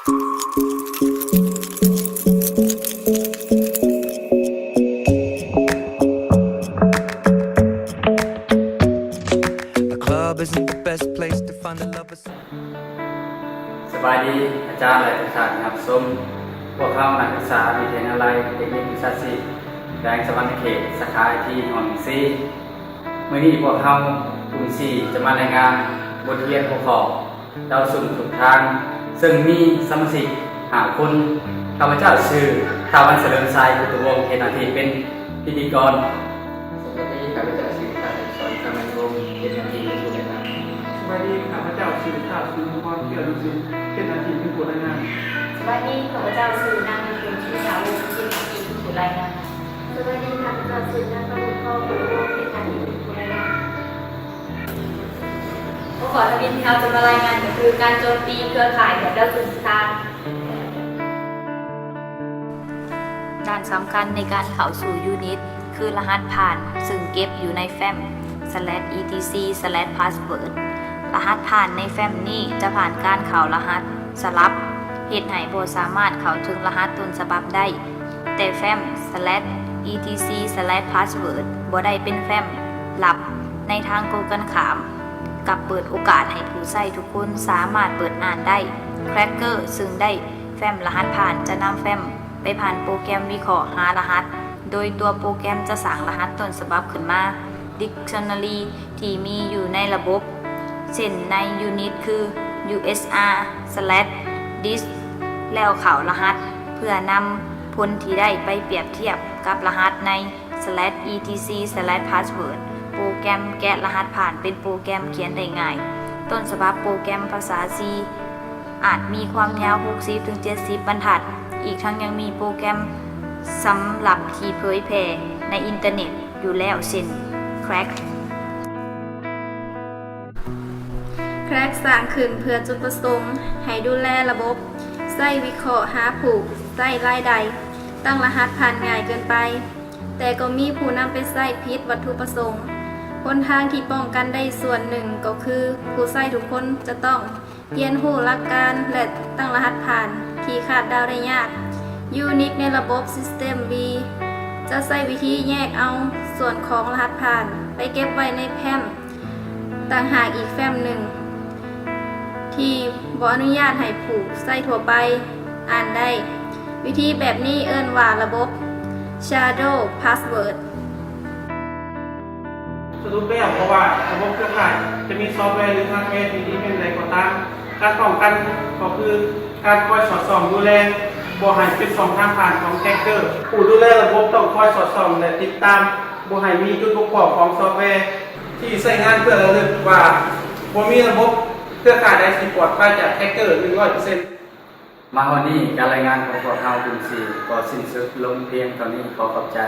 สบายดีอาจารย์และทุกท่านครับส้มพวกเขานักศึกษาวิทยาลัยเทคนิควิชาชีพแดงสวรรค์เขตสาขาที่หอนซีเมื่อนี้พวกเขากลุ่มซีจะมารายงานบทเรียนหัวข้อดาวสุ่มถูกทางซึ่งมีสมาชิก5 คนข้าพเจ้าชื่อท้าววันเฉลิมชัยพุทธวงศ์เขตนาทีเป็นพิธีกรสวัสดีข้าพเจ้าชื่อท้าวสอนสมัยวงศ์เขตนาทีเป็นผู้รายงานสวัสดีข้าพเจ้าชื่อท้าวสุนทรเกี่ยวกับสิ่งเป็นนาทีเป็นผู้รายงานสวัสดีข้าพเจ้าชื่อนางเป็นชื่อสาวเป็นนาทีเป็นผู้รายงานสวัสดีข้าพเจ้าชื่อนางประมุขพ่อเป็นนาทีเป็นผู้รายงานหัวข้อทวินที่เราจะมารายงานก็คือการโจมตีเครือข่ายแบบดาวสื่อสารด้านสำคัญในการเข้าสู่ยูนิตคือรหัสผ่านซึ่งเก็บอยู่ในแฟ้ม /etc/password รหัสผ่านในแฟ้มนี้จะผ่านการเข้ารหัสสลับเฮ็ดให้บ่สามารถเข้าถึงรหัสต้นฉบับได้แต่แฟ้ม /etc/password บ่ได้เป็นแฟ้มลับในทางตรงกันข้ามกับเปิดโอกาสให้ผู้ใช้ทุกคนสามารถเปิดอ่านได้แครกเกอร์ซึ่งได้แฟ้มรหัสผ่านจะนำแฟ้มไปผ่านโปรแกรมวิเคราะห์หารหัสโดยตัวโปรแกรมจะสร้างรหัสต้นฉบับขึ้นมา Dictionary ที่มีอยู่ในระบบเช่นในยูนิตคือ usr/disk แล้วเข้ารหัสเพื่อนำผลที่ได้ไปเปรียบเทียบกับรหัสใน /etc/password โปรแกรมแกะรหัสผ่านเป็นโปรแกรมเขียนได้ง่ายต้นฉบับโปรแกรมภาษา C อาจมีความยาว 60-70 บรรทัดอีกทั้งยังมีโปรแกรมสำหรับที่เผยแพร่ในอินเทอร์เน็ตอยู่แล้วเช่น Crack สร้างขึ้นเพื่อจุดประสงค์ให้ดูแลระบบใช้วิเคราะห์หาผู้ใช้รายใดตั้งรหัสผ่านง่ายเกินไปแต่ก็มีผู้นำไปใช้ผิดวัตถุประสงค์หนทางที่ป้องกันได้ส่วนหนึ่งก็คือผู้ใช้ทุกคนจะต้องเรียนรู้หลักการและตั้งรหัสผ่านที่คาดเดาได้ยากยูนิตในระบบ System B จะใช้วิธีแยกเอาส่วนของรหัสผ่านไปเก็บไว้ในแฟ้มต่างหากอีกแฟ้มหนึ่งที่บ่อนุญาตให้ผู้ใช้ทั่วไปอ่านได้วิธีแบบนี้เอิ้นว่าระบบ Shadow Password สรุปแล้วเพราะว่าระบบเครือข่ายจะมีซอฟต์แวร์หรือฮาร์ดแวร์ที่ดีเป็นไรก็ตามการป้องกันก็คือการคอยสอดส่องดูแลบ่ให้เป็น2 ทางผ่านของแฮกเกอร์ผู้ดูแลระบบต้องคอยสอดส่องและติดตามบ่ให้มีจุดบกพร่องของซอฟต์แวร์ที่ใช้งานเพื่อระลึกว่าบ่มีระบบเครือข่ายใดสิปลอดภัยจากแฮกเกอร์ 100% มาวันนี้การรายงานของพวกเรากลุ่ม4ก็สิ้นสุดลงเพียงเท่านี้ขอขอบใจ